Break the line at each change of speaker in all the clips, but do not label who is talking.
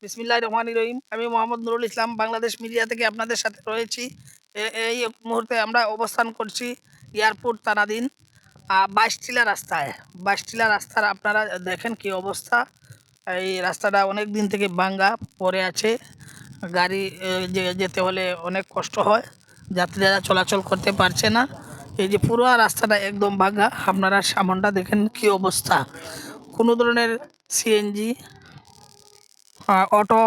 বিসমিল্লাহির রহমানির রহিম। আমি মোহাম্মদ নুরুল ইসলাম বাংলাদেশ মিডিয়া থেকে আপনাদের সাথে রয়েছি। এই মুহূর্তে আমরা অবস্থান করছি এয়ারপোর্ট তারাদিন ২২ টিলা রাস্তায়। ২২ টিলা রাস্তার আপনারা দেখেন কি অবস্থা। এই রাস্তাটা অনেক দিন থেকে ভাঙ্গা পড়ে আছে। গাড়ি যেতে হলে অনেক কষ্ট হয়, যাত্রীরা চলাচল করতে পারছে না। এই যে পুরো রাস্তাটা একদম ভাঙ্গা, আপনারা সামনটা দেখেন কি অবস্থা। কোনো ধরনের সিএনজি, অটো,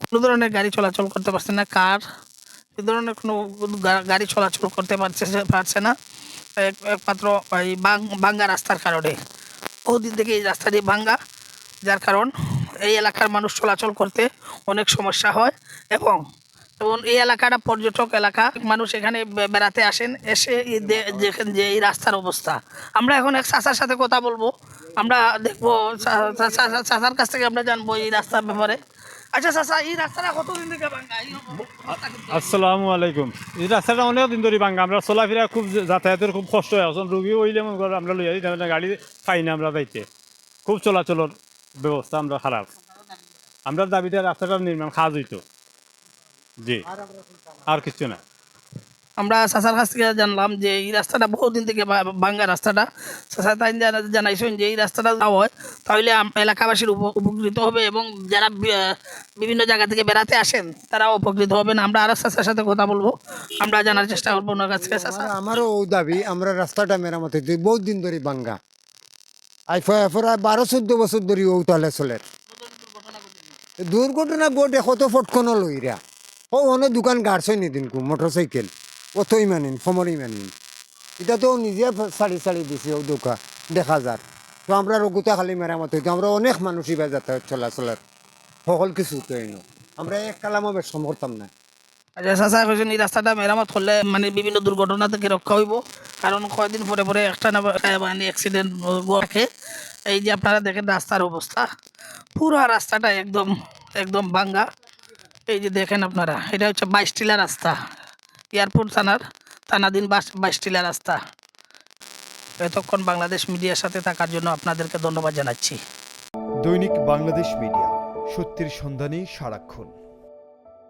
কোনো ধরনের গাড়ি চলাচল করতে পারছে না। কার এ ধরনের কোনো গাড়ি চলাচল করতে পারছে না একমাত্র এই ভাঙ্গা রাস্তার কারণে। বহুদিন থেকে এই রাস্তাটি ভাঙ্গা, যার কারণ এই এলাকার মানুষ চলাচল করতে অনেক সমস্যা হয়। এবং এবং এই এলাকাটা পর্যটক এলাকা, মানুষ এখানে বেড়াতে আসেন, এসে দেখেন যে এই রাস্তার অবস্থা। আমরা এখন এক চাচার সাথে কথা বলবো, আমরা দেখবো চাচার কাছ থেকে আমরা জানবো এই রাস্তার ব্যাপারে। আচ্ছা চাচা, এই রাস্তাটা কতদিন থেকে ভাঙ্গা?
আসসালামু আলাইকুম। এই রাস্তাটা অনেক দিন ধরে ভাঙ্গা, আমরা চলাফেরা খুব যাতায়াতের খুব কষ্ট হয়। এখন রুগী হইলে মনে করো আমরা লইয়া দিই, গাড়ি পাই না আমরা যাইতে, খুব চলাচলের ব্যবস্থা আমরা খারাপ। আমরা দাবিতে রাস্তাটার নির্মাণ কাজ হইতো, জি, আর কিছু না।
আমরা চাচার কাছ থেকে জানলাম যে এই রাস্তাটা বহুদিন থেকে ভাঙ্গা রাস্তাটা। চাচা তাই জানাইছেন যে এই রাস্তাটা দেওয়া হয় তাহলে এলাকাবাসীর উপকৃত হবে, এবং যারা বিভিন্ন জায়গা থেকে বেড়াতে আসেন তারাও উপকৃত হবেন। আমরা আরো চাচার সাথে কথা বলবো, আমরা জানার চেষ্টা করবো ওনার কাছ থেকে। চাচা,
আমারও ও দাবি, আমরা রাস্তাটা মেরামত হইতে বহুত দিন ধরে ভাঙ্গা, আই প্রায় 12-14 বছর ধরে ও তাহলে চলে। দুর্ঘটনা ঘটে কত ফটকনো লইরা ও অনেক দোকান গাড়ছে নিদিনকু মোটর সাইকেল অতই মানিন সমরই মানিন, এটা তো নিজে সারি দিছে ও দোকান দেখা যার। তো আমরা রঘুতা খালি মেরামত হইতে আমরা অনেক মানুষই বা যাতায়াত চলাচলের সকল কিছু তো আমরা এক কালামও বেশ করতাম না।
আচ্ছা চাচা কইছেন এই রাস্তাটা মেরামত করলে মানে বিভিন্ন দুর্ঘটনা থেকে রক্ষা হইব, কারণ কয়েকদিন পরে পরে একটা না মানে অ্যাক্সিডেন্ট ঘটে। এই যে আপনারা দেখেন রাস্তার অবস্থা, পুরো রাস্তাটা একদম একদম ভাঙ্গা। এই যে দেখেন আপনারা, এটা হচ্ছে 22 টিলা রাস্তা, এয়ারপোর্ট থানাধীন 22 টিলা রাস্তা। এতক্ষণ বাংলাদেশ মিডিয়ার সাথে থাকার জন্য আপনাদেরকে ধন্যবাদ জানাচ্ছি।
দৈনিক বাংলাদেশ মিডিয়া, সত্যের সন্ধানে সারাক্ষণ।